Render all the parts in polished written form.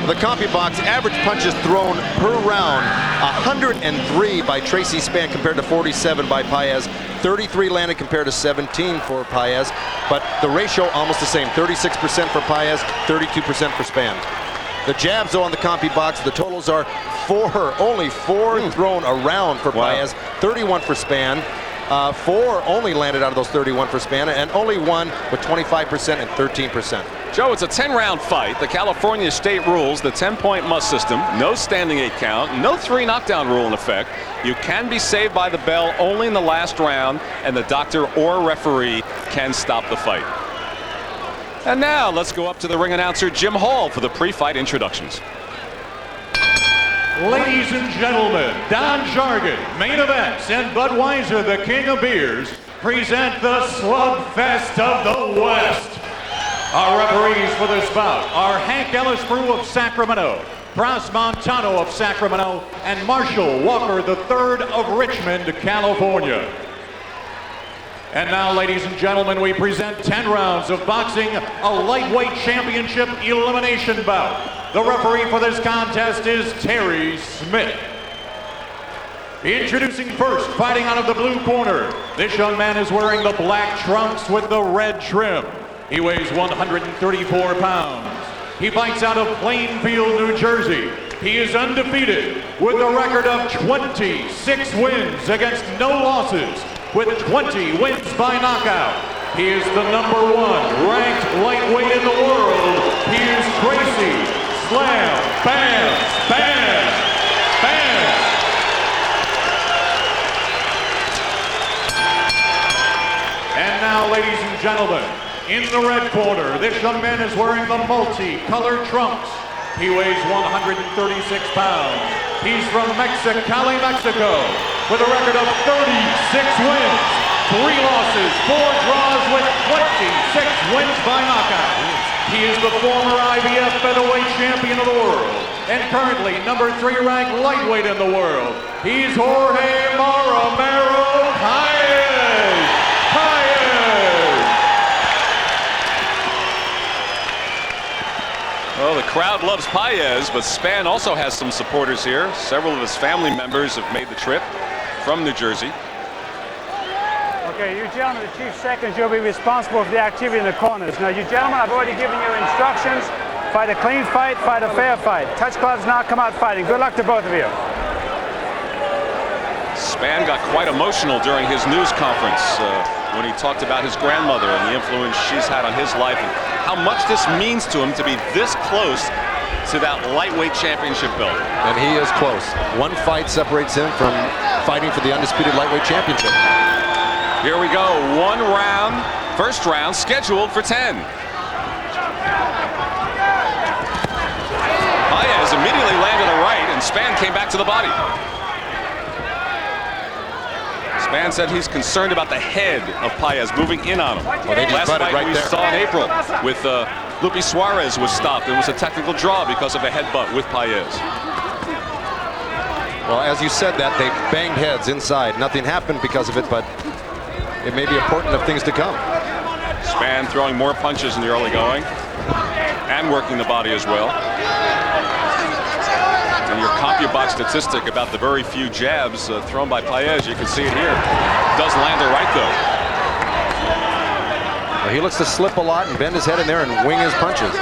the CompuBox, average punches thrown per round, 103 by Tracy Spann compared to 47 by Paez. 33 landed compared to 17 for Paez, but the ratio almost the same, 36% for Paez, 32% for Spann. The jabs, though, on the CompuBox, the totals are only four thrown around for Paez, 31 for Spann. 4 only landed out of those 31 for Spann, and only 1 with 25% and 13%. Joe, it's a 10-round fight. The California state rules, the 10-point must system, no standing 8 count, no 3 knockdown rule in effect. You can be saved by the bell only in the last round, and the doctor or referee can stop the fight. And now let's go up to the ring announcer Jim Hall for the pre-fight introductions. Ladies and gentlemen, Don Jargon, Main Events, and Budweiser, the king of beers, present the slugfest of the West. Our referees for this bout are Hank Ellis Brew of Sacramento, Pras Montano of Sacramento, and Marshall Walker III of Richmond, California. And now, ladies and gentlemen, we present 10 rounds of boxing, a lightweight championship elimination bout. The referee for this contest is Terry Smith. Introducing first, fighting out of the blue corner. This young man is wearing the black trunks with the red trim. He weighs 134 pounds. He fights out of Plainfield, New Jersey. He is undefeated with a record of 26 wins against no losses, with 20 wins by knockout. He is the #1 ranked lightweight in the world. He is Tracy Slam Bam Bam Bam. And now, ladies and gentlemen, in the red corner, this young man is wearing the multi-colored trunks. He weighs 136 pounds. He's from Mexicali, Mexico, with a record of 36 wins, 3 losses, 4 draws, with 26 wins by knockout. He is the former IBF featherweight champion of the world, and currently #3 ranked lightweight in the world. He's Jorge Paez. Well, the crowd loves Paez, but Spann also has some supporters here. Several of his family members have made the trip from New Jersey. Okay, you gentlemen, the chief seconds, you'll be responsible for the activity in the corners. Now, you gentlemen, I've already given you instructions. Fight a clean fight, fight a fair fight. Touch gloves now, come out fighting. Good luck to both of you. Spann got quite emotional during his news conference when he talked about his grandmother and the influence she's had on his life and how much this means to him to be this close to that lightweight championship belt. And he is close. 1 fight separates him from fighting for the undisputed lightweight championship. Here we go, 1 round, first round scheduled for 10. Paez immediately landed a right and Spann came back to the body. Spann said he's concerned about the head of Paez moving in on him. Well, they just Last butted fight right we there. saw in April with Lupe Suarez was stopped. It was a technical draw because of a headbutt with Paez. Well, as you said that, they banged heads inside. Nothing happened because of it, but it may be important of things to come. Spann throwing more punches in the early going and working the body as well. And your CompuBox statistic about the very few jabs thrown by Paez, you can see it here. Does land a right, though. Well, he looks to slip a lot and bend his head in there and wing his punches.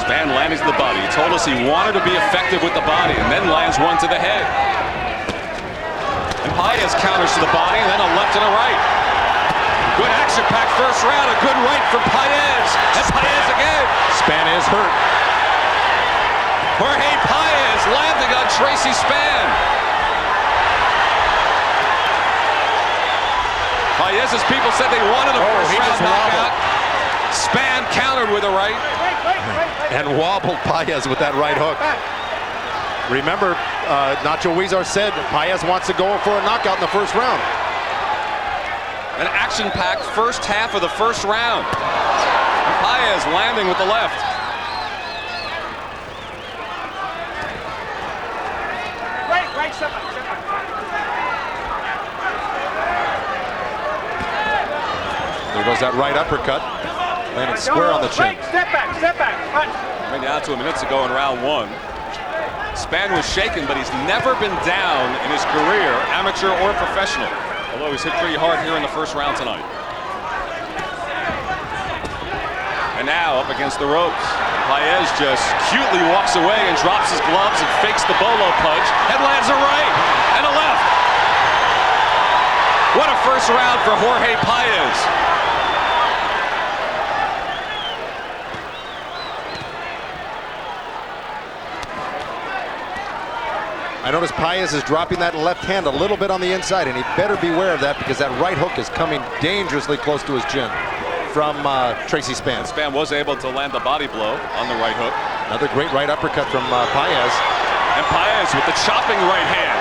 Spann landing to the body. He told us he wanted to be effective with the body and then lands one to the head. And Paez counters to the body and then a left and a right. Good action-packed first round. A good right for Paez. And Paez again. Spann is hurt. Jorge Paez landing on Tracy Spann. Paez's people said they wanted a first round knockout. Spann countered with a right. And wobbled Paez with that right hook. Remember, Nacho Huizar said Paez wants to go for a knockout in the first round. An action-packed first half of the first round. And Paez landing with the left. There goes that right uppercut. Landed square on the chin. Step back, punch. Coming down to minutes ago in round 1. Spann was shaken, but he's never been down in his career, amateur or professional. Although he's hit pretty hard here in the first round tonight. And now up against the ropes. Paez just cutely walks away and drops his gloves and fakes the bolo punch. Head lands a right and a left. What a first round for Jorge Paez. I notice Paez is dropping that left hand a little bit on the inside, and he better beware of that because that right hook is coming dangerously close to his chin from Tracy Spann. Spann was able to land the body blow on the right hook. Another great right uppercut from Paez. And Paez with the chopping right hand.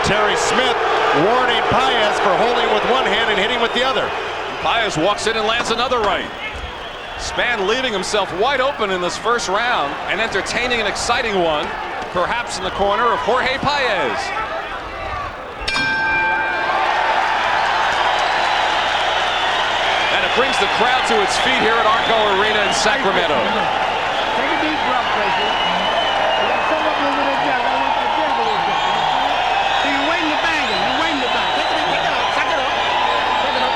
Terry Smith warning Paez for holding with one hand and hitting with the other. Paez walks in and lands another right. Spann leaving himself wide open in this first round and entertaining an exciting one, perhaps in the corner of Jorge Paez. And it brings the crowd to its feet here at Arco Arena in Sacramento. Take a deep breath, Tracy. So you're waiting to bang him. You're waiting to bang. Take it up. Suck it up. Suck it up.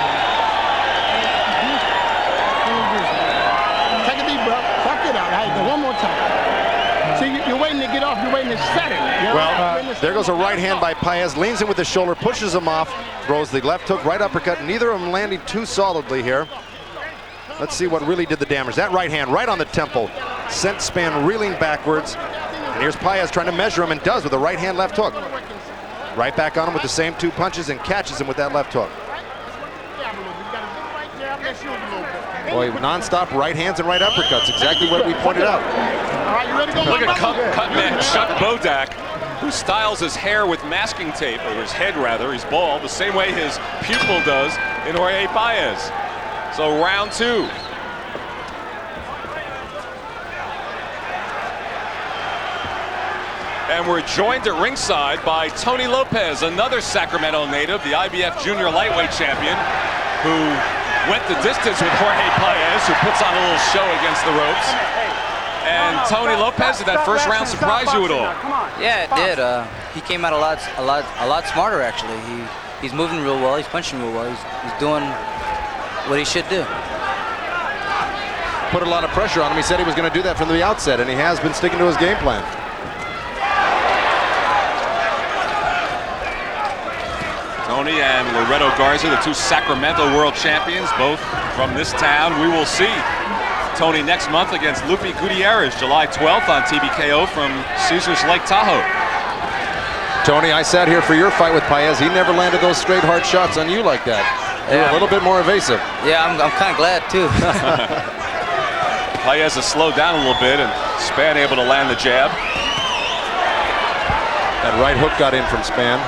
Take a deep breath. Suck it out. Right, one more time. See, you're waiting to get off. You're waiting to set it. You know? Well, there goes a right hand by Paez, leans in with the shoulder, pushes him off, throws the left hook, right uppercut. Neither of them landing too solidly here. Let's see what really did the damage. That right hand right on the temple sent Spann reeling backwards. And here's Paez trying to measure him, and does with a right hand left hook. Right back on him with the same 2 punches and catches him with that left hook. Boy, non-stop right hands and right uppercuts, exactly what we pointed out. Look at cutman Chuck Bodak, who styles his hair with masking tape, or his head rather. He's bald, the same way his pupil does in Jorge Paez. So round 2. And we're joined at ringside by Tony Lopez, another Sacramento native, the IBF Junior Lightweight Champion, who went the distance with Jorge Paez, who puts on a little show against the ropes. And Tony Lopez, did that first round surprise you at all? Yeah, it did. He came out a lot smarter actually. He's moving real well. He's punching real well. He's doing what he should do. Put a lot of pressure on him. He said he was going to do that from the outset, and he has been sticking to his game plan. Tony and Loreto Garza, the 2 Sacramento world champions, both from this town. We will see Tony next month against Lupe Gutierrez, July 12th on TBKO from Caesars Lake Tahoe. Tony, I sat here for your fight with Paez. He never landed those straight hard shots on you like that. You're a little bit more evasive. Yeah, I'm kind of glad too. Paez has slowed down a little bit, and Spann able to land the jab. That right hook got in from Spann.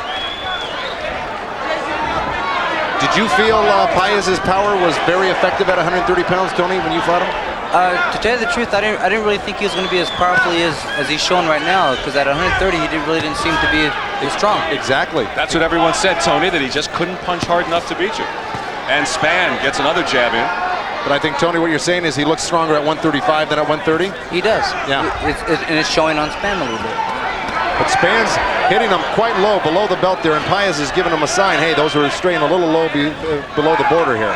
Did you feel Paez's power was very effective at 130 pounds, Tony, when you fought him? To tell you the truth, I didn't really think he was going to be as powerfully as he's shown right now. Because at 130, he really didn't seem to be as strong. Exactly. That's what everyone said, Tony, that he just couldn't punch hard enough to beat you. And Spann gets another jab in. But I think, Tony, what you're saying is he looks stronger at 135 than at 130? He does. Yeah. And it's showing on Spann a little bit. But Spann's hitting him quite low below the belt there, and Paez is giving him a sign, hey, those are straying a little low below the border here.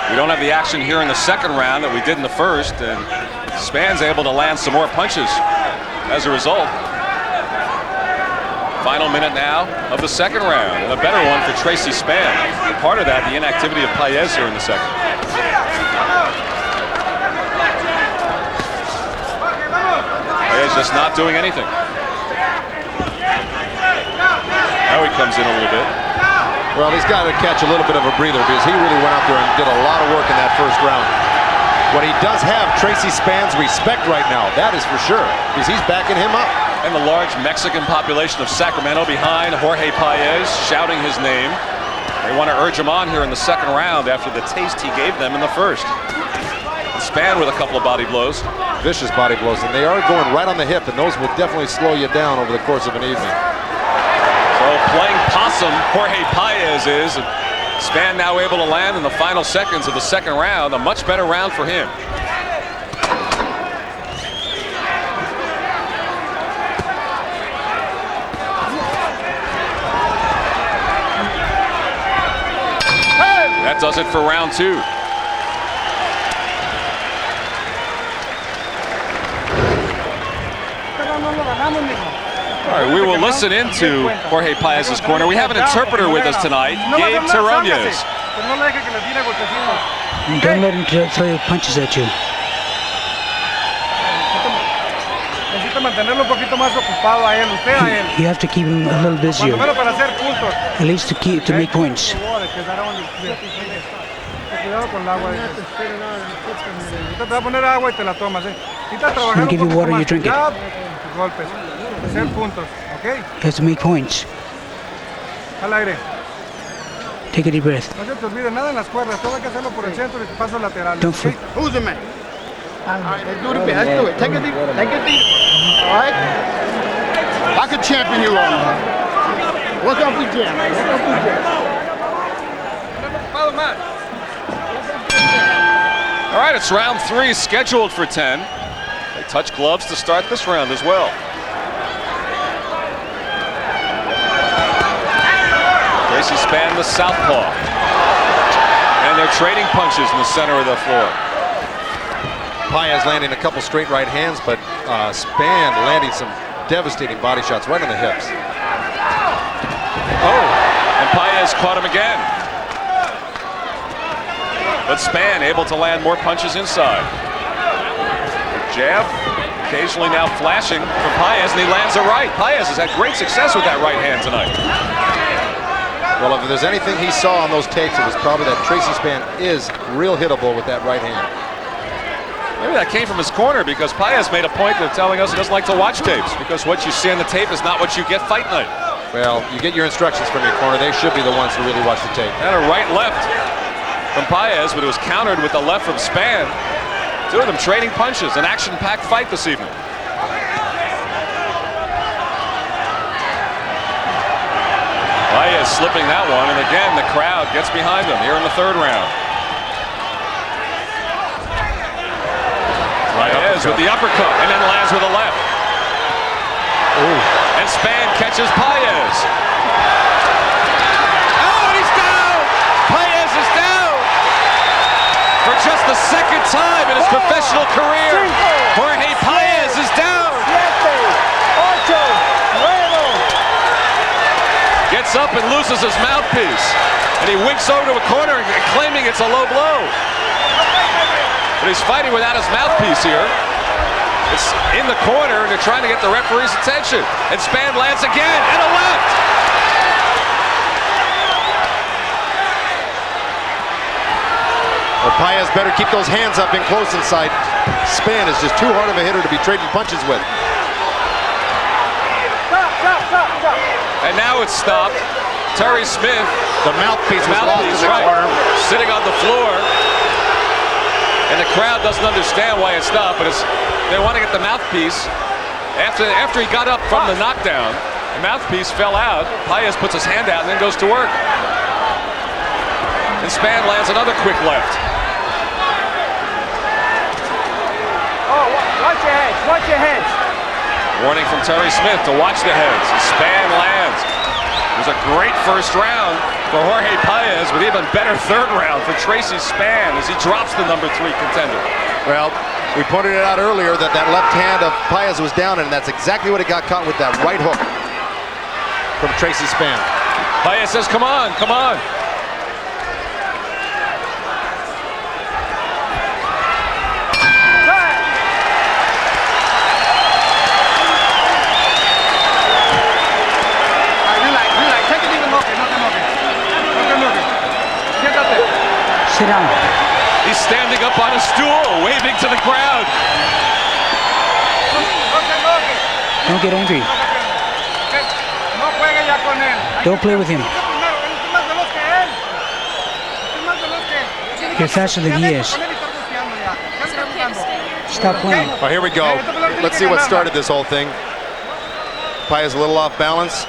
We don't have the action here in the second round that we did in the first, and Spann's able to land some more punches as a result. Final minute now of the second round, and a better one for Tracy Spann. Part of that, the inactivity of Paez here in the second. Paez just not doing anything. Now he comes in a little bit. Well, he's got to catch a little bit of a breather because he really went out there and did a lot of work in that first round. What he does have Tracy Spann's respect right now, that is for sure, because he's backing him up. And the large Mexican population of Sacramento behind Jorge Paez, shouting his name. They want to urge him on here in the second round after the taste he gave them in the first. And Spann with a couple of body blows. Vicious body blows, and they are going right on the hip, and those will definitely slow you down over the course of an evening. So playing possum, Jorge Paez is. Spann now able to land in the final seconds of the second round. A much better round for him. That does it for round 2. All right, we will listen into Jorge Paez's corner. We have an interpreter with us tonight, Gabe Terronez. Don't let him throw punches at you. You have to keep him a little busier, at least to make points. I'll give you water, you drink it. You have to make points. Take a deep breath. Don't forget. Who's the man? All right, let's do the best. Let's do it. Take a deep. All right. I could champion you on. What's up with jam? All right, it's round 3 scheduled for 10. They touch gloves to start this round as well. Tracy Spann, the southpaw. And they're trading punches in the center of the floor. Paez landing a couple straight right hands, but Spann landing some devastating body shots right on the hips. Oh, and Paez caught him again. But Spann able to land more punches inside. Jab, occasionally now flashing from Paez, and he lands a right. Paez has had great success with that right hand tonight. Well, if there's anything he saw on those tapes, it was probably that Tracy Spann is real hittable with that right hand. Maybe that came from his corner, because Paez made a point of telling us he doesn't like to watch tapes, because what you see on the tape is not what you get fight night. Well, you get your instructions from your corner. They should be the ones to really watch the tape. And a right-left from Paez, but it was countered with the left from Spann. Two of them trading punches, an action-packed fight this evening. Paez slipping that one, and again the crowd gets behind him here in the third round. Paez with the uppercut and then lands with a left. Ooh. And Spann catches Paez. Oh, and he's down! Paez is down! For just the second time in his professional career, Jorge Paez is down! Gets up and loses his mouthpiece. And he winks over to a corner claiming it's a low blow. But he's fighting without his mouthpiece here. It's in the corner, and they're trying to get the referee's attention. And Spann lands again, and a left! Well, Paez better keep those hands up in close inside. Spann is just too hard of a hitter to be trading punches with. And now it's stopped. Terry Smith, the mouthpiece was lost in the corner, sitting on the floor. And the crowd doesn't understand why it's stopped, but they want to get the mouthpiece. After he got up from the knockdown, the mouthpiece fell out. Paez puts his hand out and then goes to work. And Spann lands another quick left. Oh, watch your heads, watch your heads. Warning from Terry Smith to watch the heads. Spann lands. It was a great first round for Jorge Paez, with even better third round for Tracy Spann as he drops the number 3 contender. Well, we pointed it out earlier that that left hand of Paez was down, and that's exactly what it got caught with, that right hook from Tracy Spann. Paez says, come on, come on. Sit down. He's standing up on a stool, waving to the crowd. Don't get angry. Don't play with him. You're faster than he is. Stop playing. Well, here we go. Let's see what started this whole thing. Paez a little off balance.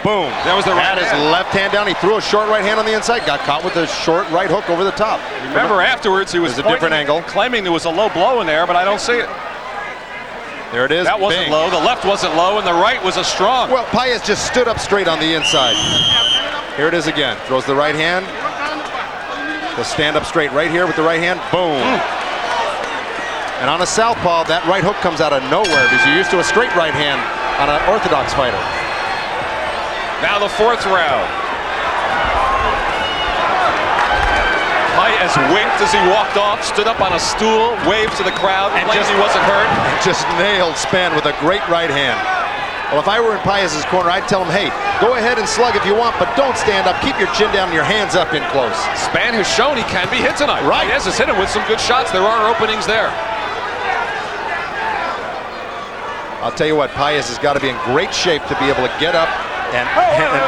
boom. That was the right Had his hand. left hand down. He threw a short right hand on the inside. Got caught with a short right hook over the top. Remember afterwards he was There's a different angle. claiming there was a low blow in there, but I don't see it. There it is. That wasn't Bing. low. The left wasn't low, and the right was a strong. Well, Paez just stood up straight on the inside. Here it is again. Throws the right hand. He'll stand up straight right here with the right hand. Boom. And on a southpaw, that right hook comes out of nowhere because you're used to a straight right hand on an orthodox fighter. Now the fourth round. Paez winked as he walked off, stood up on a stool, waved to the crowd, and claimed he wasn't hurt. Just nailed Spann with a great right hand. Well, if I were in Paez's corner, I'd tell him, hey, go ahead and slug if you want, but don't stand up. Keep your chin down and your hands up in close. Spann has shown he can be hit tonight. Right. Paez has hit him with some good shots. There are openings there. I'll tell you what, Paez has got to be in great shape to be able to get up and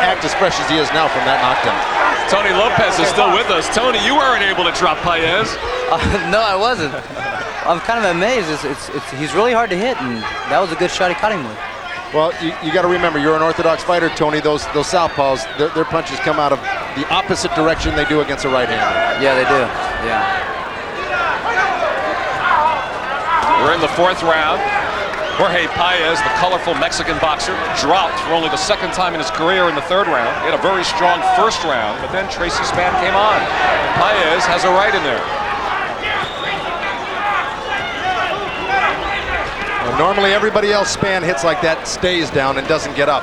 act as fresh as he is now from that knockdown. Tony Lopez is still with us. Tony, you weren't able to drop Paez. No, I wasn't. I'm kind of amazed. He's really hard to hit, and that was a good shot he caught him with. Well, you got to remember, you're an orthodox fighter, Tony. Those southpaws, their punches come out of the opposite direction they do against a right-hander. Yeah, they do. Yeah. We're in the fourth round. Jorge Paez, the colorful Mexican boxer, dropped for only the second time in his career in the third round. He had a very strong first round, but then Tracy Spann came on. And Paez has a right in there. Well, normally everybody else Spann hits like that stays down and doesn't get up.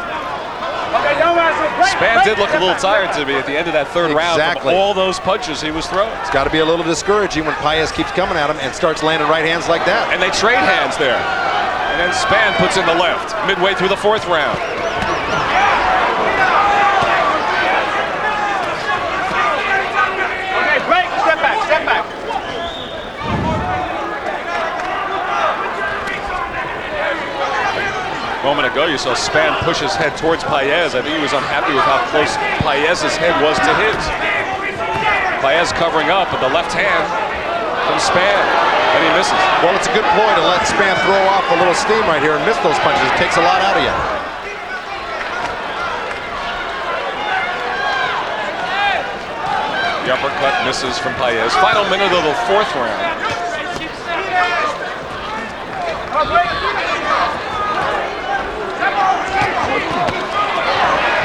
Spann did look a little tired to me at the end of that third round from all those punches he was throwing. It's got to be a little discouraging when Paez keeps coming at him and starts landing right hands like that. And they trade hands there. And then Spann puts in the left midway through the fourth round. Okay, break. Step back. Step back. A moment ago, you saw Spann push his head towards Paez. I think he was unhappy with how close Paez's head was to his. Paez covering up with the left hand from Spann. And he misses. Well, it's a good ploy to let Spann throw off a little steam right here and miss those punches. It takes a lot out of you. The uppercut misses from Paez. Final minute of the fourth round.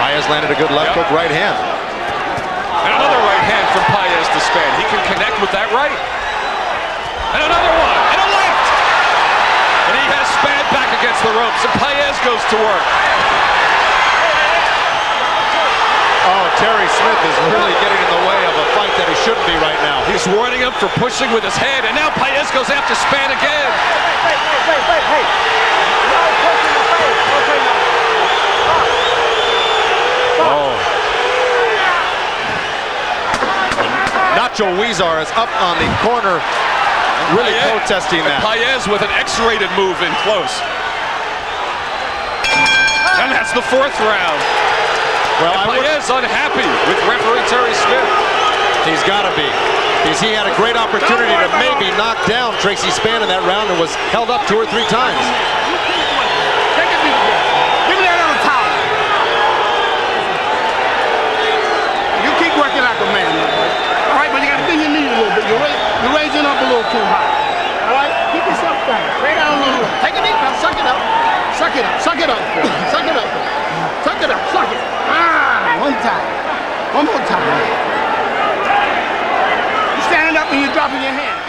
Paez landed a good left hook right hand. And another right hand from Paez to Spann. He can connect with that right. And another one, and a left! And he has Spann back against the ropes, and Paez goes to work. Oh, Terry Smith is really getting in the way of a fight that he shouldn't be right now. He's warning him for pushing with his head, and now Paez goes after Spann again. Hey. No pushing the face. Okay, now. Oh. Nacho Huizar is up on the corner, really protesting that. Paez with an X-rated move in close. And that's the fourth round. Well, Paez unhappy with referee Terry Smith. He's got to be. Because he had a great opportunity to maybe knock down Tracy Spann in that round and was held up 2 or 3 times. Take it easy. Give me that other towel. You keep working like a man, man. All right, but you got to bend your knees a little bit. You're raising up a little too high. All right? Keep yourself down. Lay down a little. Take it easy. Now suck it up. Suck it up. Suck it up. Suck it up. Suck it up. Suck it. One time. One more time. You're standing up and you're dropping your hand.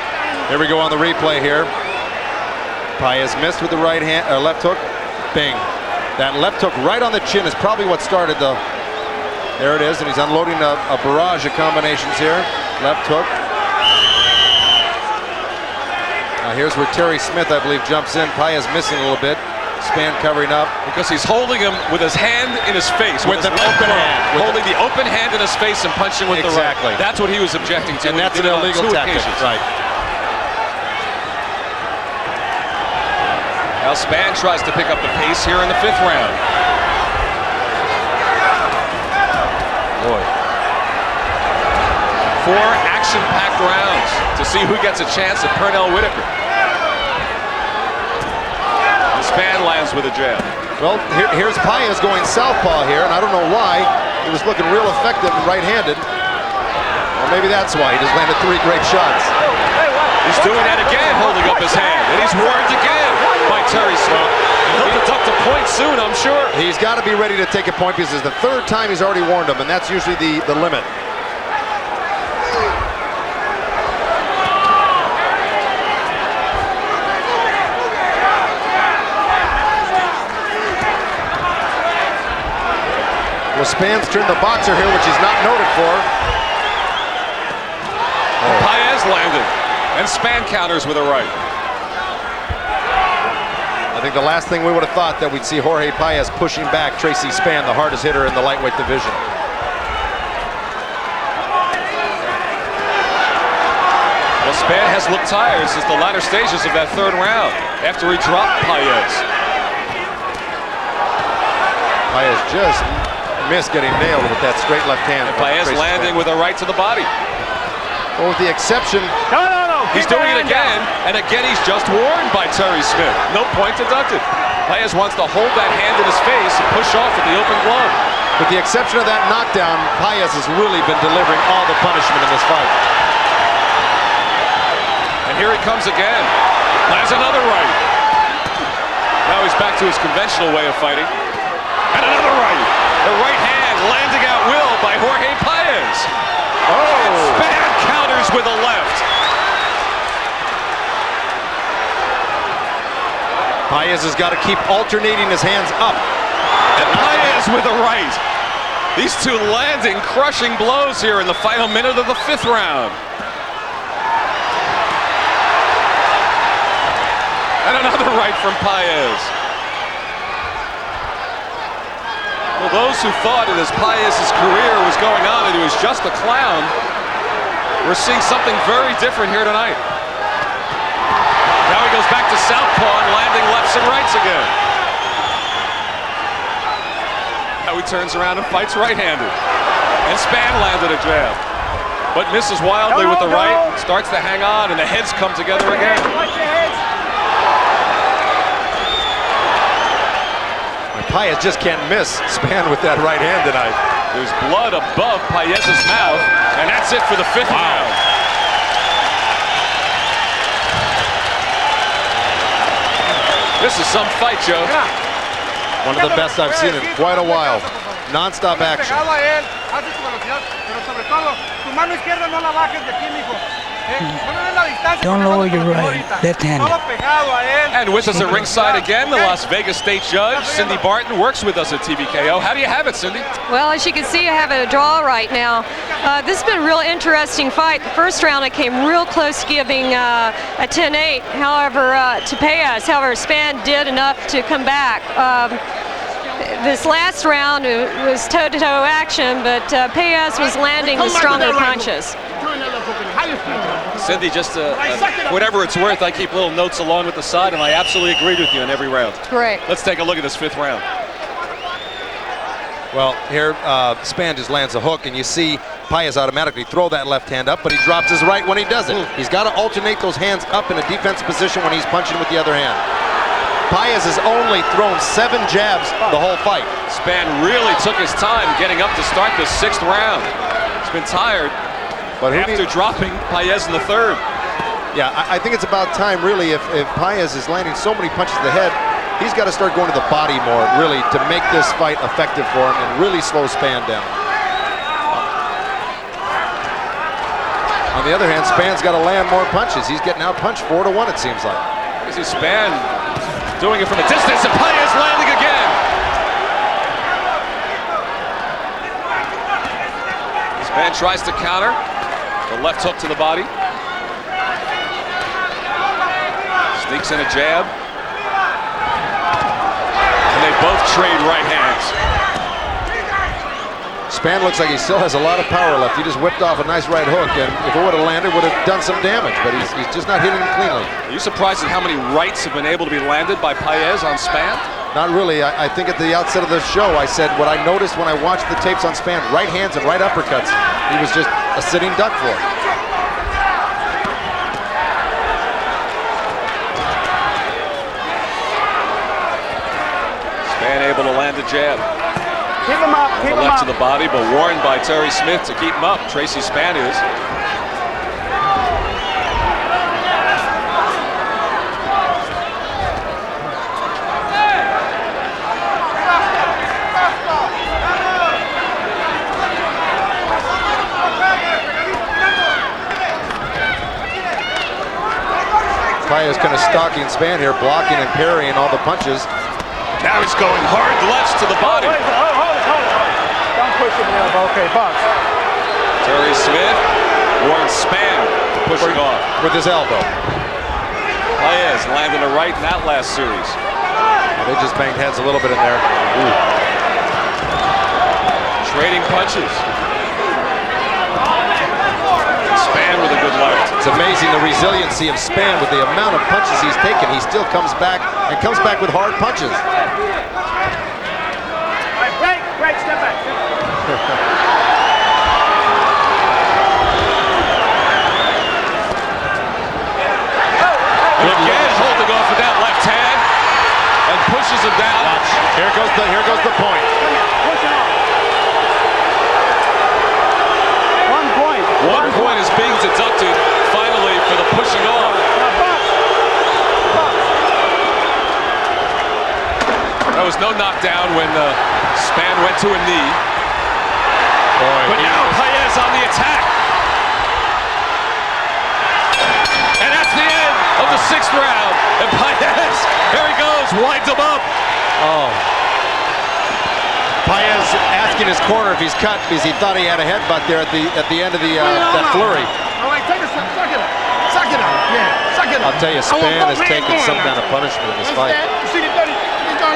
Here we go on the replay here. Paez missed with the right hand, left hook. Bing. That left hook right on the chin is probably what started the. There it is, and he's unloading a barrage of combinations here. Left hook. Now here's where Terry Smith, I believe, jumps in. Paez missing a little bit. Spann covering up. Because he's holding him with his hand in his face. With an open hand. Holding the open hand in his face and punching with the right. Exactly. That's what he was objecting to. And that's an illegal tactic. Right. Now Spann tries to pick up the pace here in the fifth round. Boy. 4 action-packed rounds to see who gets a chance at Pernell Whitaker. Spann lands with a jab. Well, here's Paez going southpaw here, and I don't know why. He was looking real effective and right-handed. Well, maybe that's why. He just landed 3 great shots. He's doing that again, holding up his hand. And he's warned again by Terry Spann. He'll deduct a point soon, I'm sure. He's got to be ready to take a point because it's the 3rd time he's already warned him, and that's usually the limit. Well, Spann's turned the boxer here, which he's not noted for. Paez landed, and Spann counters with a right. I think the last thing we would have thought that we'd see Jorge Paez pushing back Tracy Spann, the hardest hitter in the lightweight division. Well, Spann has looked tired since the latter stages of that 3rd round after he dropped Paez. Paez just missed getting nailed with that straight left hand. And Paez landing with a right to the body. Well, with the exception... He's doing it again, and again he's just warned by Terry Smith. No point deducted. Paez wants to hold that hand in his face and push off with the open glove. With the exception of that knockdown, Paez has really been delivering all the punishment in this fight. And here he comes again. Lands another right. Now he's back to his conventional way of fighting. And another right. The right hand landing at will by Jorge Paez. And Spann counters with a left. Paez has got to keep alternating his hands up. And Paez with a right. These two landing crushing blows here in the final minute of the 5th round. And another right from Paez. Well, those who thought that as Paez's career was going on that he was just a clown, we're seeing something very different here tonight. Now he goes back to southpaw and landing lefts and rights again. Now he turns around and fights right-handed. And Spann landed a jab, but misses wildly with the right, starts to hang on, and the heads come together again. Paez just can't miss Spann with that right hand tonight. There's blood above Paez's mouth, and that's it for the 5th round. This is some fight, Joe. One of the best I've seen in quite a while. Non-stop action. Don't lower your right, left hand. And with us at ringside again, the Las Vegas State Judge, Cindy Barton, works with us at TVKO. How do you have it, Cindy? Well, as you can see, I have a draw right now. This has been a real interesting fight. The first round, I came real close to giving a 10-8, however, to Paez. However, Spann did enough to come back. This last round was toe-to-toe action, but Paez was landing with stronger punches. Cindy, just whatever it's worth, I keep little notes along with the side, and I absolutely agreed with you in every round. Great. Let's take a look at this 5th round. Well, here Spann just lands a hook, and you see Paez automatically throw that left hand up, but he drops his right when he does it. He's got to alternate those hands up in a defensive position when he's punching with the other hand. Paez has only thrown 7 jabs the whole fight. Spann really took his time getting up to start the 6th round. He's been tired, but after dropping Paez in the 3rd. Yeah, I think it's about time, really, if Paez is landing so many punches to the head, he's got to start going to the body more, really, to make this fight effective for him and really slow Spann down. On the other hand, Spann's got to land more punches. He's getting out-punched 4-1, it seems like. You see Spann doing it from a distance, and Paez landing again. Spann tries to counter. The left hook to the body. Sneaks in a jab. And they both trade right hands. Spann looks like he still has a lot of power left. He just whipped off a nice right hook, and if it would have landed, would have done some damage, but he's just not hitting it cleanly. Are you surprised at how many rights have been able to be landed by Paez on Spann? Not really. I think at the outset of the show, I said what I noticed when I watched the tapes on Spann, right hands and right uppercuts, he was just a sitting duck for it. the jab. Keep him up, keep him Left up. to the body, but warned by Terry Smith to keep him up. Tracy Spann is. Paez kind of stalking Spann here, blocking and parrying all the punches. Now he's going hard lefts to the body. Hold it. Don't push him in the elbow. Okay, box. Terry Smith warns Spann to push it off. With his elbow. Paez landing a right in that last series. They just banged heads a little bit in there. Ooh. Trading punches. Spann with a good left. It's amazing the resiliency of Spann with the amount of punches he's taken. He still comes back and comes back with hard punches. All right, break, step back. Again holding off with that left hand and pushes him down. Watch. Here goes the point. Push it off. 1 point. 1 point is being deducted finally for the pushing off. Now, box. There was no knockdown when Spann went to a knee. But now Paez on the attack. And that's the end of the 6th round. And Paez, here he goes, winds him up. Oh. Paez asking his corner if he's cut because he thought he had a headbutt there at the end of that flurry. All right, take a step. Suck it up. Suck it up. Yeah, suck it up. I'll tell you, Spann has taken some kind of punishment in this fight. You see the dirty?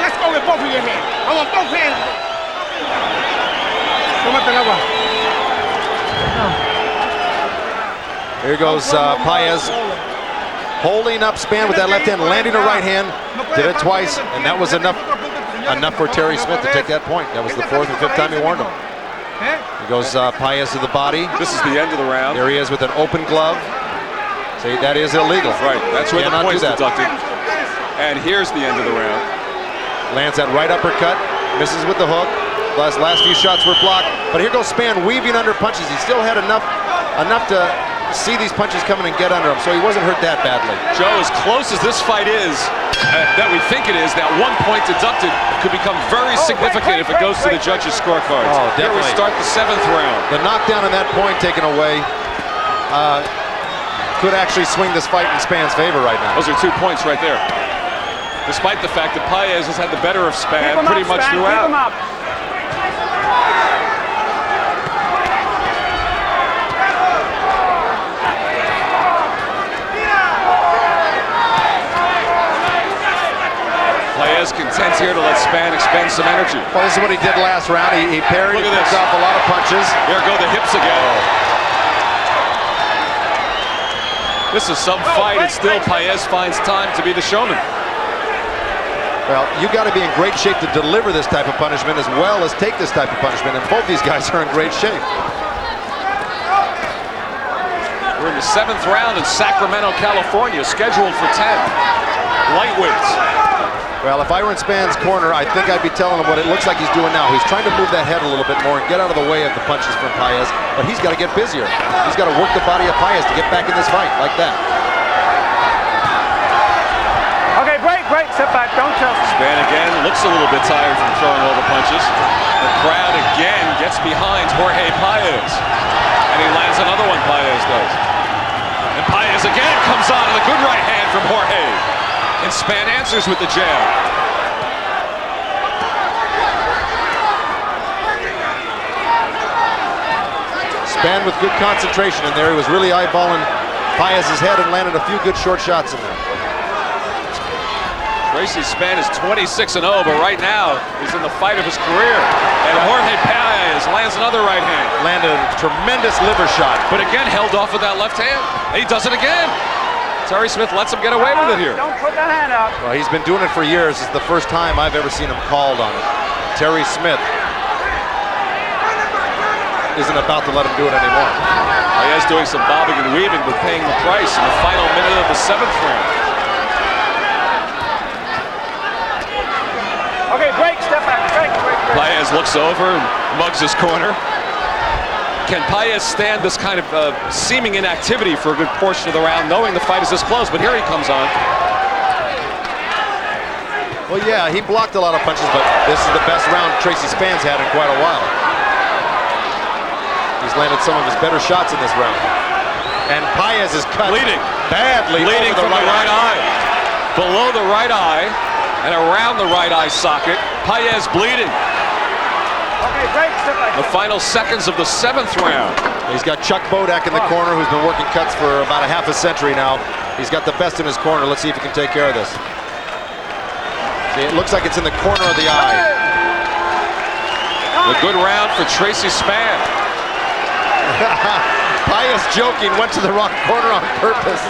Let's go with both of your hands. I want both hands. Tómate el agua. Here goes Paez holding up Spann with that left hand, landing a right hand. Did it twice, and that was enough for Terry Smith to take that point. That was the 4th and 5th time he warned him. Here goes Paez to the body. This is the end of the round. There he is with an open glove. See, that is illegal. Right, that's where the Cannot point's do that. deducted. And here's the end of the round. Lands that right uppercut, misses with the hook. Last few shots were blocked, but here goes Spann weaving under punches. He still had enough to see these punches coming and get under him, so he wasn't hurt that badly. Joe, as close as this fight is, that we think it is, that 1 point deducted could become very significant if it goes to the judges' scorecards. Oh, Here we definitely. start the 7th round. The knockdown and that point taken away could actually swing this fight in Spann's favor right now. Those are 2 points right there. Despite the fact that Paez has had the better of Spann Keep him pretty up, much Spann. throughout. Keep him up. Paez contends here to let Spann expend some energy. Well, this is what he did last round. He parried, Look he at picked this. off a lot of punches. There go the hips again. This is some fight, and still Paez finds time to be the showman. Well, you got to be in great shape to deliver this type of punishment as well as take this type of punishment, and both these guys are in great shape. We're in the 7th round in Sacramento, California, scheduled for 10. Lightweights. Well, if I were in Spann's corner, I think I'd be telling him what it looks like he's doing now. He's trying to move that head a little bit more and get out of the way of the punches from Paez, but he's got to get busier. He's got to work the body of Paez to get back in this fight like that. Okay, break, step back, don't jump. Spann again looks a little bit tired from throwing all the punches. The crowd again gets behind Jorge Paez. And he lands another one, Paez does. And Paez again comes on with a good right hand from Jorge. And Spann answers with the jab. Spann with good concentration in there. He was really eyeballing Paez's head and landed a few good short shots in there. Tracy Spann is 26-0, but right now he's in the fight of his career. And Jorge Paez lands another right hand. Landed a tremendous liver shot. But again held off with that left hand. And he does it again. Terry Smith lets him get away with it here. Don't put that hand up. Well, he's been doing it for years. It's the first time I've ever seen him called on it. Terry Smith isn't about to let him do it anymore. Paez doing some bobbing and weaving, but paying the price in the final minute of the 7th round. Okay, break, step back, break. Paez looks over and mugs his corner. Can Paez stand this kind of seeming inactivity for a good portion of the round, knowing the fight is this close? But here he comes on. Well, yeah, he blocked a lot of punches, but this is the best round Tracy Spann's had in quite a while. He's landed some of his better shots in this round. And Paez is cut badly. Bleeding from the right eye. Below the right eye and around the right eye socket. Paez bleeding. Okay, break. The final seconds of the 7th round. He's got Chuck Bodak in the corner, who's been working cuts for about a half a century now. He's got the best in his corner. Let's see if he can take care of this. See, it looks like it's in the corner of the eye. A good round for Tracy Spann. Paez joking, went to the wrong corner on purpose.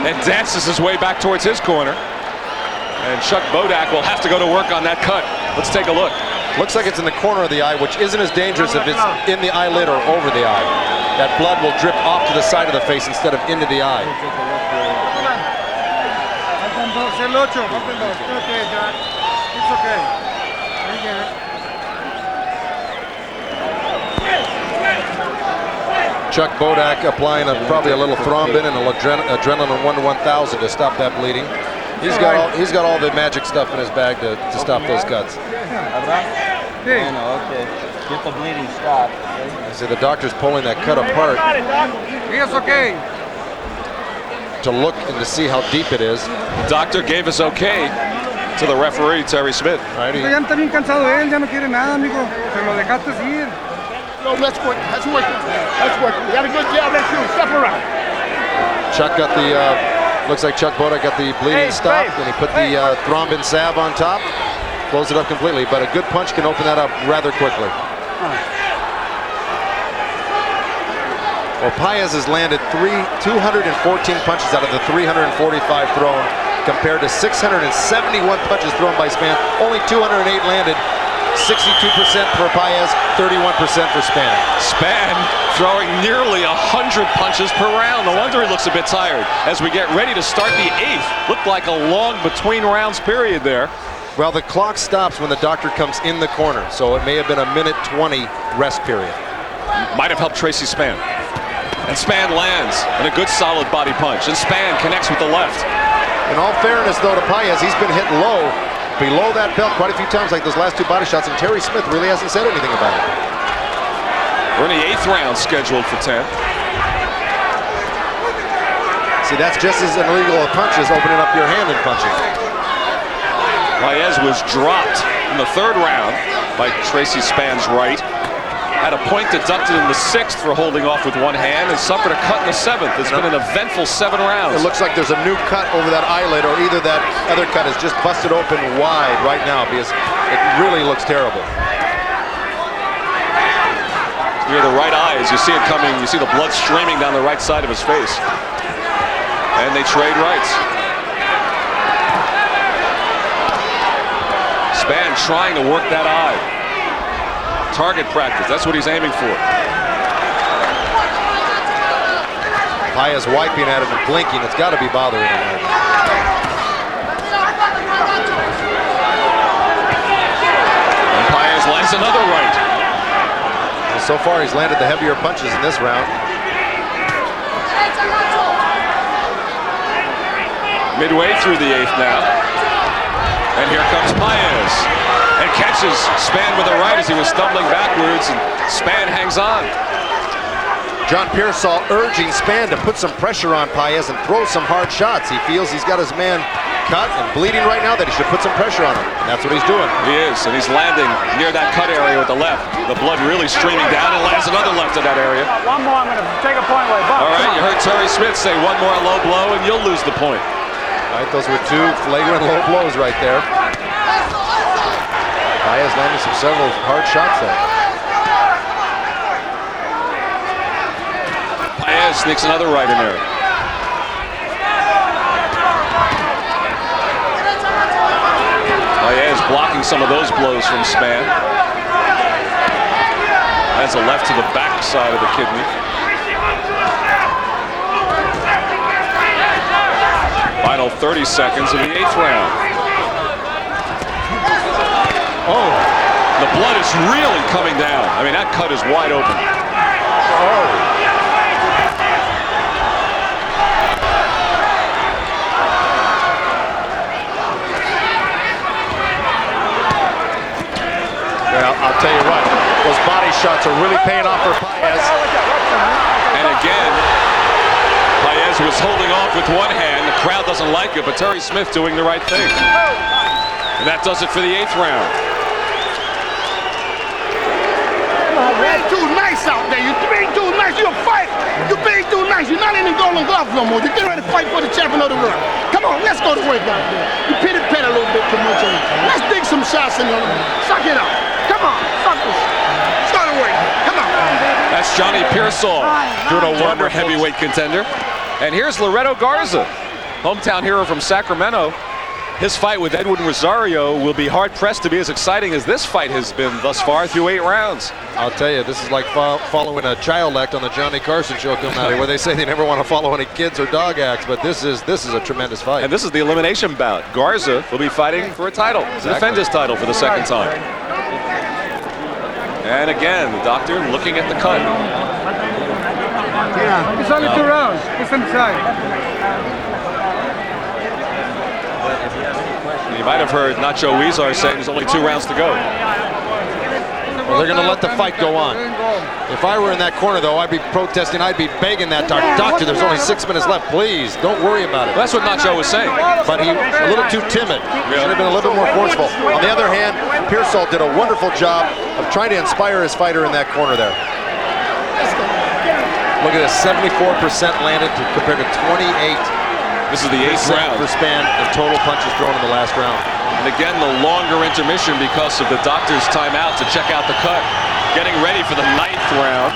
And dances his way back towards his corner. And Chuck Bodak will have to go to work on that cut. Let's take a look. Looks like it's in the corner of the eye, which isn't as dangerous if it's in the eyelid or over the eye. That blood will drip off to the side of the face instead of into the eye. It's okay. Chuck Bodak applying probably a little thrombin and adrenaline 1 to 1,000 to stop that bleeding. He's got all the magic stuff in his bag to stop those cuts. Okay. Get the bleeding stopped. See, the doctor's pulling that cut apart It's okay. to look and to see how deep it is. The doctor gave us okay to the referee, Terry Smith. Right? Ya está bien cansado él, ya no quiere nada, amigo. Se lo dejaste ir. No, let's work. Let's work. Let's work. We got a good jab. Let's shoot. Step around. Chuck got the, looks like Chuck Bodak got the bleeding stopped, and he put the thrombin salve on top, closed it up completely, but a good punch can open that up rather quickly. Well, Paez has landed 214 punches out of the 345 thrown, compared to 671 punches thrown by Spann. Only 208 landed. 62% for Paez, 31% for Spann. Spann throwing nearly 100 punches per round. No wonder he looks a bit tired. As we get ready to start the 8th, looked like a long between rounds period there. Well, the clock stops when the doctor comes in the corner, so it may have been a minute 20 rest period. Might have helped Tracy Spann. And Spann lands in a good solid body punch. And Spann connects with the left. In all fairness, though, to Paez, he's been hit low, below that belt quite a few times, like those last 2 body shots, and Terry Smith really hasn't said anything about it. We're in the 8th round scheduled for 10. See, that's just as illegal a punch as opening up your hand and punching. Paez was dropped in the 3rd round by Tracy Spann's right. Had a point deducted in the 6th for holding off with one hand and suffered a cut in the 7th. It's been an eventful 7 rounds. It looks like there's a new cut over that eyelid, or either that other cut is just busted open wide right now, because it really looks terrible. Near the right eye, as you see it coming, you see the blood streaming down the right side of his face. And they trade rights. Spann trying to work that eye. Target practice, that's what he's aiming for. Paez wiping at it and blinking. It's got to be bothering him right now. And Paez lands another right. And so far, he's landed the heavier punches in this round. Midway through the 8th now. And here comes Paez. And catches Spann with a right as he was stumbling backwards, and Spann hangs on. John Pearsall urging Spann to put some pressure on Paez and throw some hard shots. He feels he's got his man cut and bleeding right now, that he should put some pressure on him. And that's what he's doing. He is, and he's landing near that cut area with the left. The blood really streaming down, and lands another left in that area. One more, I'm going to take a point away. All right, you heard Terry Smith say one more low blow, and you'll lose the point. All right, those were 2 flagrant low blows right there. Paez landing several hard shots there. Paez sneaks another right in there. Paez blocking some of those blows from Spann. That's a left to the back side of the kidney. Final 30 seconds of the 8th round. Oh, The blood is really coming down. I mean, that cut is wide open. Well, I'll tell you what, those body shots are really paying off for Paez. And again, Paez was holding off with one hand. The crowd doesn't like it, but Terry Smith doing the right thing. And that does it for the 8th round. You ain't too nice out there. You ain't too nice. You're a fighter. You ain't too nice. You're not in the Golden Glove no more. You're getting ready to fight for the champion of the world. Come on, let's go to work out there. You pity-pat a little bit too much. Let's dig some shots in there. Suck it up. Come on, suck this. Let's go to work. Come on. That's Johnny Pearsall, doing a former heavyweight contender. And here's Loreto Garza, hometown hero from Sacramento. His fight with Edwin Rosario will be hard-pressed to be as exciting as this fight has been thus far through 8 rounds. I'll tell you, this is like following a child act on the Johnny Carson show coming out here, where they say they never want to follow any kids or dog acts, but this is a tremendous fight. And this is the elimination bout. Garza will be fighting for a title, to defend his title for the 2nd time. And again, the doctor looking at the cut. Yeah, it's only 2 rounds. It's inside. You might have heard Nacho Huizar saying there's only 2 rounds to go. Well, they're going to let the fight go on. If I were in that corner, though, I'd be protesting. I'd be begging that doctor. There's only 6 minutes left. Please, don't worry about it. That's what Nacho was saying. But he was a little too timid. He should have been a little bit more forceful. On the other hand, Pearsall did a wonderful job of trying to inspire his fighter in that corner there. Look at this, 74% landed compared to 28. This is the 8th round for Spann in total punches thrown in the last round. And again, the longer intermission because of the doctor's timeout to check out the cut. Getting ready for the 9th round.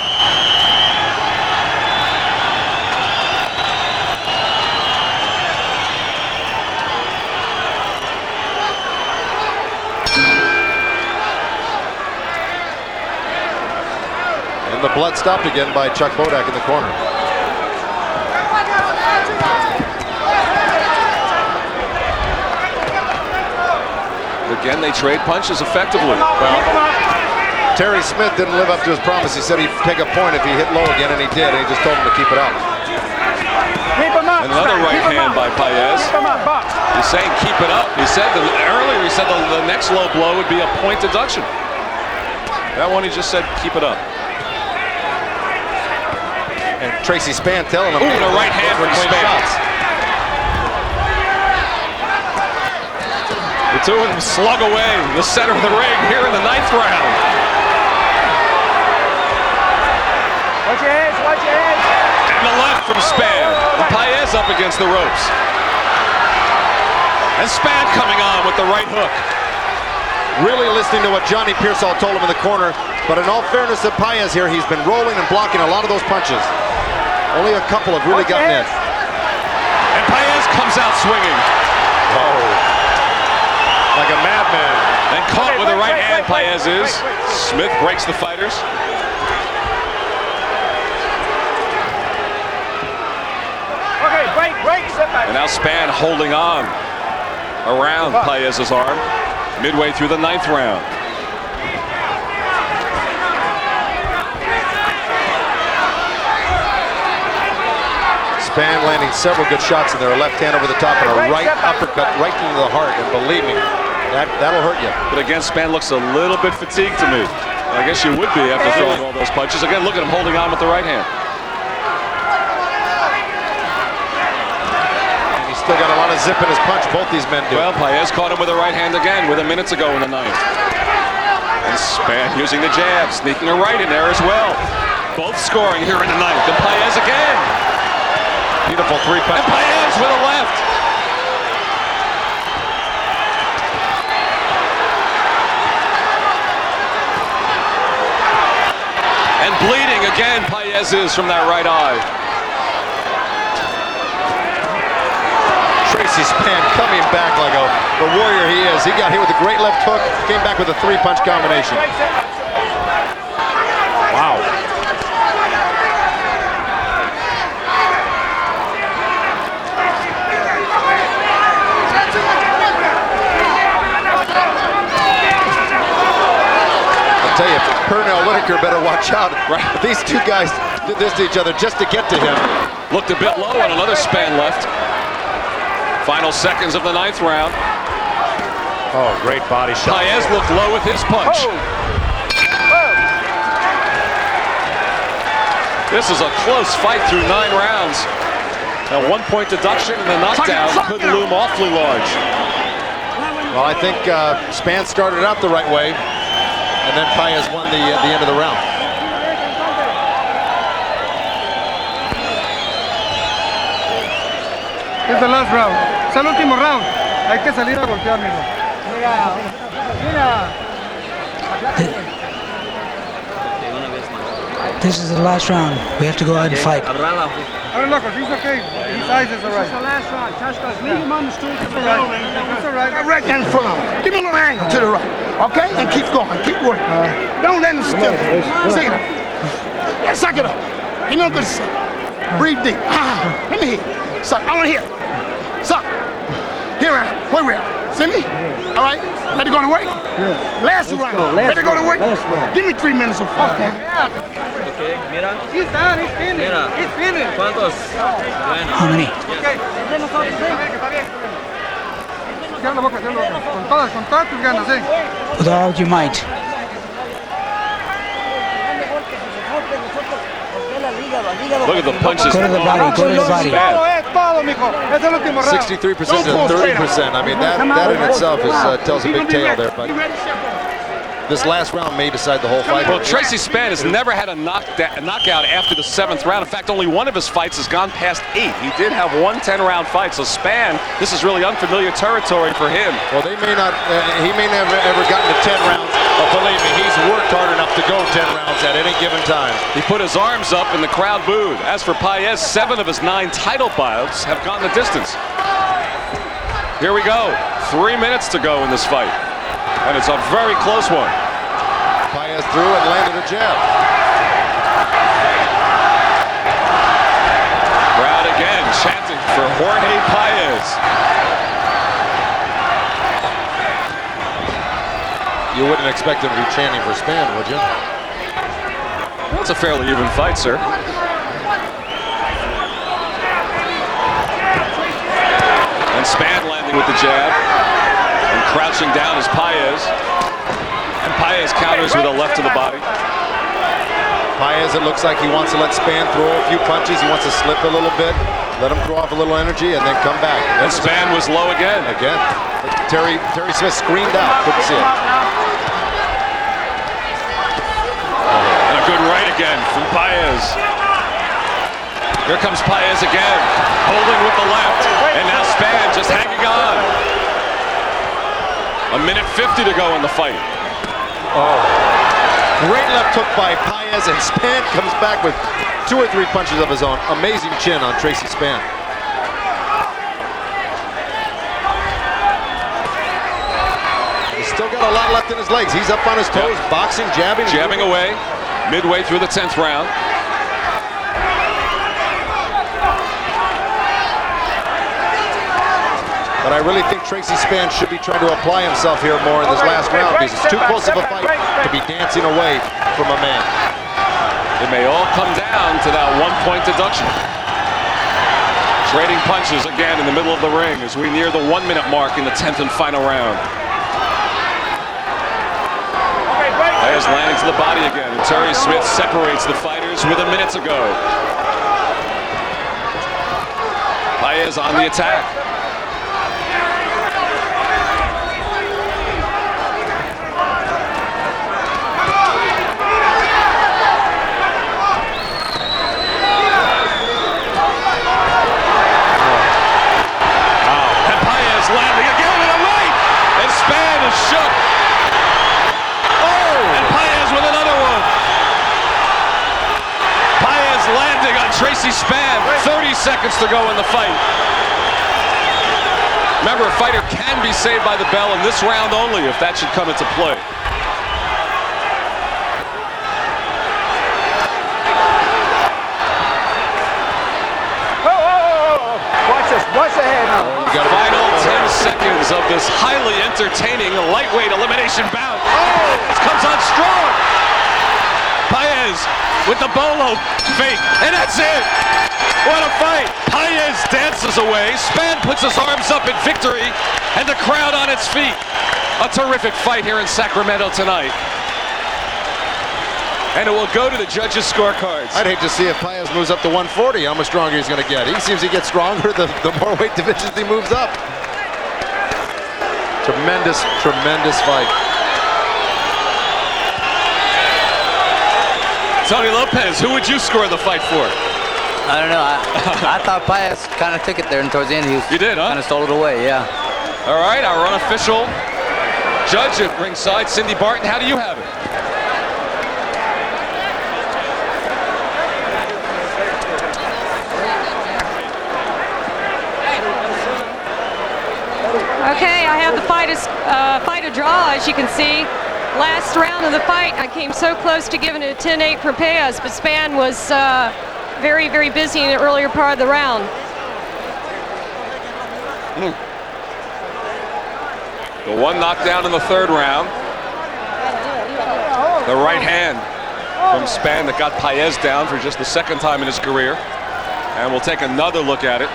And the blood stopped again by Chuck Bodak in the corner. Again, they trade punches effectively. Well, Terry Smith didn't live up to his promise. He said he'd take a point if he hit low again, and he did. And he just told him to keep it up. Another right hand by Paez. He's saying keep it up. He said earlier, he said the next low blow would be a point deduction. That one he just said keep it up. And Tracy Spann telling him. Ooh, and a right hand from Spann. The two of them slug away the center of the ring here in the 9th round. Watch your heads, watch your heads. And the left from Spann. And Paez up against the ropes. And Spann coming on with the right hook. Really listening to what Johnny Pearsall told him in the corner. But in all fairness to Paez here, he's been rolling and blocking a lot of those punches. Only a couple have really gotten in. And Paez comes out swinging. Oh. Like a madman. And caught with the right hand, Paez is. Smith breaks the fighters. Okay, break, sit back. And now Spann holding on around Paez's arm midway through the 9th round. Spann landing several good shots in there. A left hand over the top and a right uppercut right into the heart. And believe me, that'll hurt you. But again, Spann looks a little bit fatigued to me. I guess you would be after throwing all those punches. Again, look at him holding on with the right hand. And he's still got a lot of zip in his punch. Both these men do. Well, Paez caught him with the right hand again with a minute to go in the 9th. And Spann using the jab, sneaking a right in there as well. Both scoring here in the 9th. And Paez again. Beautiful 3-punch. And Paez with a left. And bleeding again, Paez is from that right eye. Tracy Spann coming back like the warrior he is. He got hit with a great left hook, came back with a 3-punch combination. Wow. tell you, Pernell Whitaker better watch out. Right. These two guys did this to each other just to get to him. Looked a bit low and another Spann left. Final seconds of the 9th round. Oh, great body shot. Paez looked low with his punch. This is a close fight through 9 rounds. A 1-point deduction and the knockdown could loom awfully large. Well, I think Spann started out the right way, and then Paez won the end of the round. It's the last round. Es el último round. Hay que salir a golpear, mijo. This is the last round. We have to go out and fight. A ver, loco, he's okay. His eyes is all right. It's the last round. Tashkas, leave him on the street. It's all right. It's all right. Right hand in front of him. Give him a little angle to the right. Okay? And keep going. Keep working. Don't let him still. Suck it up. Yeah, suck it up. You know good suck. Breathe deep. Let me hear. Suck. I want to hear. Suck. Here I am. Where we at? See me? All right? Ready to go to work? Yeah. Last round. Ready to go to work? Give me 3 minutes of fuck that. Okay, mira. He's done. He's finished. Mira. He's finished. ¿Cuántos? Bueno. How many? Cierra la boca, cierra la boca. Con todas tus ganas, With all your might. Look at the punches. Go to the body. Go to the body. 63% to 30%. I mean, that in itself is, tells a big tale there. But this last round may decide the whole fight. Well, Tracy Spann has never had a knockout after the 7th round. In fact, only one of his fights has gone past 8. He did have one 10-round fight. So Spann, this is really unfamiliar territory for him. Well, they may not. He may never ever gotten to 10 rounds. But believe me, he's worked hard enough to go 10 rounds at any given time. He put his arms up and the crowd booed. As for Paez, 7 of his 9 title bouts have gone the distance. Here we go. 3 minutes to go in this fight. And it's a very close one. Paez threw and landed a jab. Crowd again chanting for Jorge Paez. You wouldn't expect him to be chanting for Spann, would you? Well, it's a fairly even fight, sir. And Spann landing with the jab. And crouching down is Paez. And Paez counters with a left to the body. Paez, it looks like he wants to let Spann throw a few punches. He wants to slip a little bit, let him throw off a little energy, and then come back. And Spann was low again. Terry Smith screamed out. Couldn't see it. And a good right again from Paez. Here comes Paez again, holding with the left. And now Spann just hanging on. 1:50 to go in the fight. Oh. Great left hook by Paez, and Spann comes back with 2 or 3 punches of his own. Amazing chin on Tracy Spann. He's still got a lot left in his legs. He's up on his toes, boxing, jabbing. Jabbing away, midway through the 10th round. But I really think Tracy Spann should be trying to apply himself here more in this last round because it's too close of a fight to be dancing away from a man. It may all come down to that 1-point deduction. Trading punches again in the middle of the ring as we near the 1-minute mark in the 10th and final round. Paez landing to the body again, and Terry Smith separates the fighters with a minute to go. Paez on the attack. Landing again with a right, and Spann is shook. Oh! And Paez with another one. Paez landing on Tracy Spann. 30 seconds to go in the fight. Remember, a fighter can be saved by the bell in this round only if that should come into play. Watch this. Watch the head now. Final 10 seconds pieces of this highly entertaining lightweight elimination bout. Oh! This comes on strong. Paez with the bolo fake, and that's it. What a fight. Paez dances away. Spann puts his arms up in victory, and the crowd on its feet. A terrific fight here in Sacramento tonight. And it will go to the judges' scorecards. I'd hate to see if Paez moves up to 140, how much stronger he's going to get. He seems to get stronger the more weight divisions he moves up. Tremendous, tremendous fight. Tony Lopez, who would you score the fight for? I don't know. I thought Paez kind of took it there, and towards the end, You did, huh? kind of stole it away, yeah. All right, our unofficial judge at ringside, Cindy Barton, how do you have it? Okay, I have the fight a draw, as you can see. Last round of the fight, I came so close to giving it a 10-8 for Paez, but Spann was very, very busy in the earlier part of the round. The one knockdown in the third round. The right hand from Spann that got Paez down for just the second time in his career. And we'll take another look at it.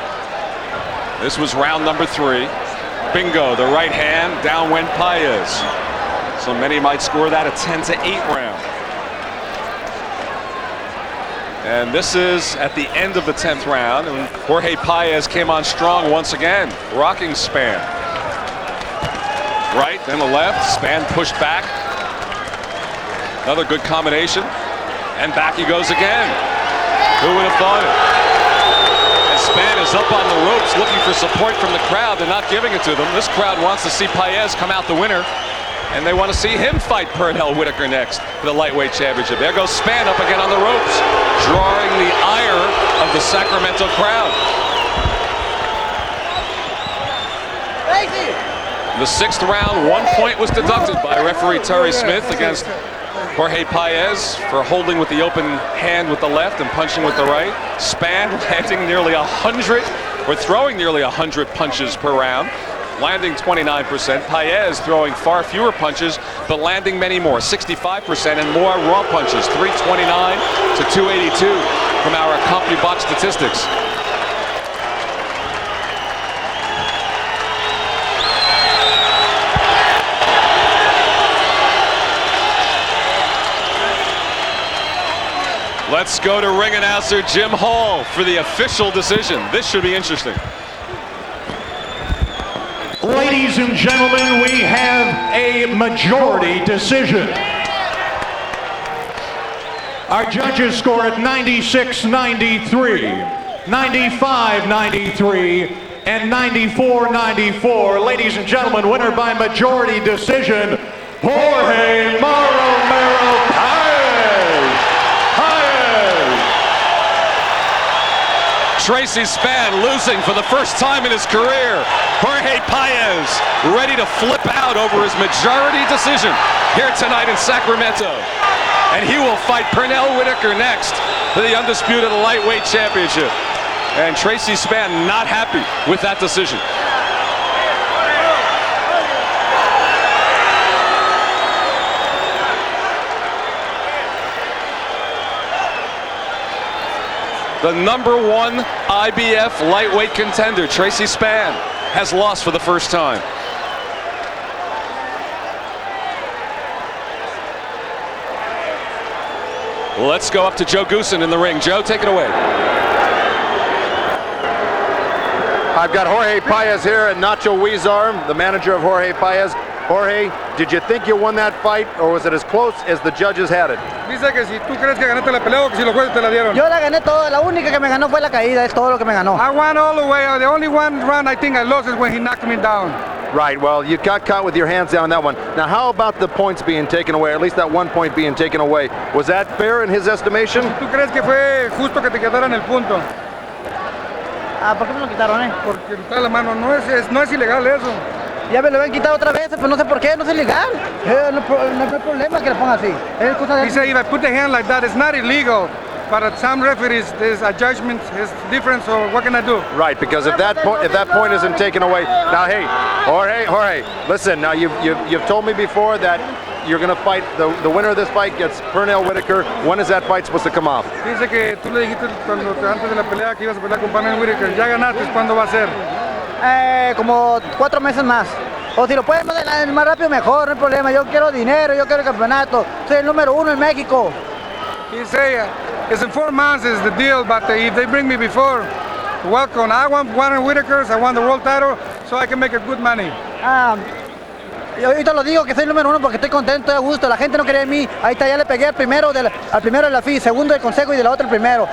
This was round number 3. Bingo, the right hand, down went Paez. So many might score that a 10-8 round. And this is at the end of the 10th round, and Jorge Paez came on strong once again, rocking Spann. Right, then the left, Spann pushed back. Another good combination, and back he goes again. Who would have thought it? And Spann is up on the ropes looking for support from the crowd. They're not giving it to them. This crowd wants to see Paez come out the winner, and they want to see him fight Pernell Whitaker next for the lightweight championship. There goes Spann up again on the ropes, drawing the ire of the Sacramento crowd. The 6th round, 1 point was deducted by referee Terry Smith against Jorge Paez for holding with the open hand with the left and punching with the right. Spann landing nearly 100, or throwing nearly 100 punches per round, landing 29%. Paez throwing far fewer punches, but landing many more, 65% and more raw punches, 329 to 282 from our CompuBox statistics. Let's go to ring announcer Jim Hall for the official decision. This should be interesting. Ladies and gentlemen, we have a majority decision. Our judges score at 96-93, 95-93, and 94-94. Ladies and gentlemen, winner by majority decision, Jorge Paez. Tracy Spann losing for the first time in his career. Jorge Paez ready to flip out over his majority decision here tonight in Sacramento. And he will fight Pernell Whitaker next for the undisputed lightweight championship. And Tracy Spann not happy with that decision. The #1 IBF lightweight contender, Tracy Spann, has lost for the first time. Let's go up to Joe Goosen in the ring. Joe, take it away. I've got Jorge Paez here and Nacho Huizar, the manager of Jorge Paez. Jorge, did you think you won that fight, or was it as close as the judges had it? Dice que si tú crees que ganaste la pelea o que si los jueces te la dieron. Yo la gané toda, la única que me ganó fue la caída, es todo lo que me ganó. I won all the way. The only one round I think I lost is when he knocked me down. Right, well, you got caught with your hands down on that one. Now, how about the points being taken away, or at least that 1 point being taken away? Was that fair in his estimation? ¿Tú crees que fue justo que te quedaran el punto? Ah, ¿por qué me lo quitaron, Porque está la mano, no es ilegal eso. Ya me lo habían quitado otra vez, pero no sé por qué, no es ilegal. No hay problema que le ponga así. Es cosa de... He said if I put the hand like that, it's not illegal. But some referees, there's a judgment is different. So what can I do? Right, because if that point isn't taken away, now hey, Jorge, listen. Now you've told me before that you're going to fight the winner of this fight gets Pernell Whitaker. When is that fight supposed to come off? Dice que tú le dijiste antes de la pelea que ibas a pelear con Pernell Whitaker. Ya ganaste, ¿cuándo va a ser? Como 4 meses más. O si lo pueden más rápido mejor, no hay problema. Yo quiero dinero, yo quiero el campeonato. Soy el número 1 en México. He say it's in 4 months is the deal, but if they bring me before, welcome. I want Warren Whitaker, I want the world title, so I can make a good money. Yo ahorita lo digo que soy el número 1 porque estoy contento, estoy a gusto. La gente no quería de mí. Ahí está, ya le pegué al primero de la FI, segundo del consejo y de la otra el primero.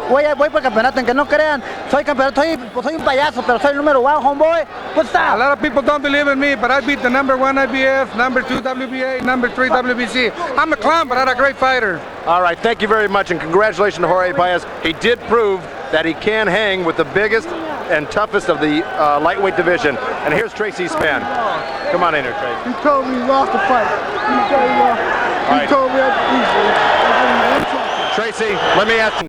Voy por el campeonato, en que no crean, soy campeonato, soy un payaso, pero soy el número 1, homeboy. What's that? A lot of people don't believe in me, but I beat the number 1 IBF, number 2 WBA, number 3 WBC. I'm a clown, but I'm a great fighter. All right, thank you very much, and congratulations to Jorge Paez. He did prove that he can hang with the biggest and toughest of the lightweight division. And here's Tracy Spann. Come on in here, Tracy. He told me he lost the fight. He told me Tracy, let me ask you.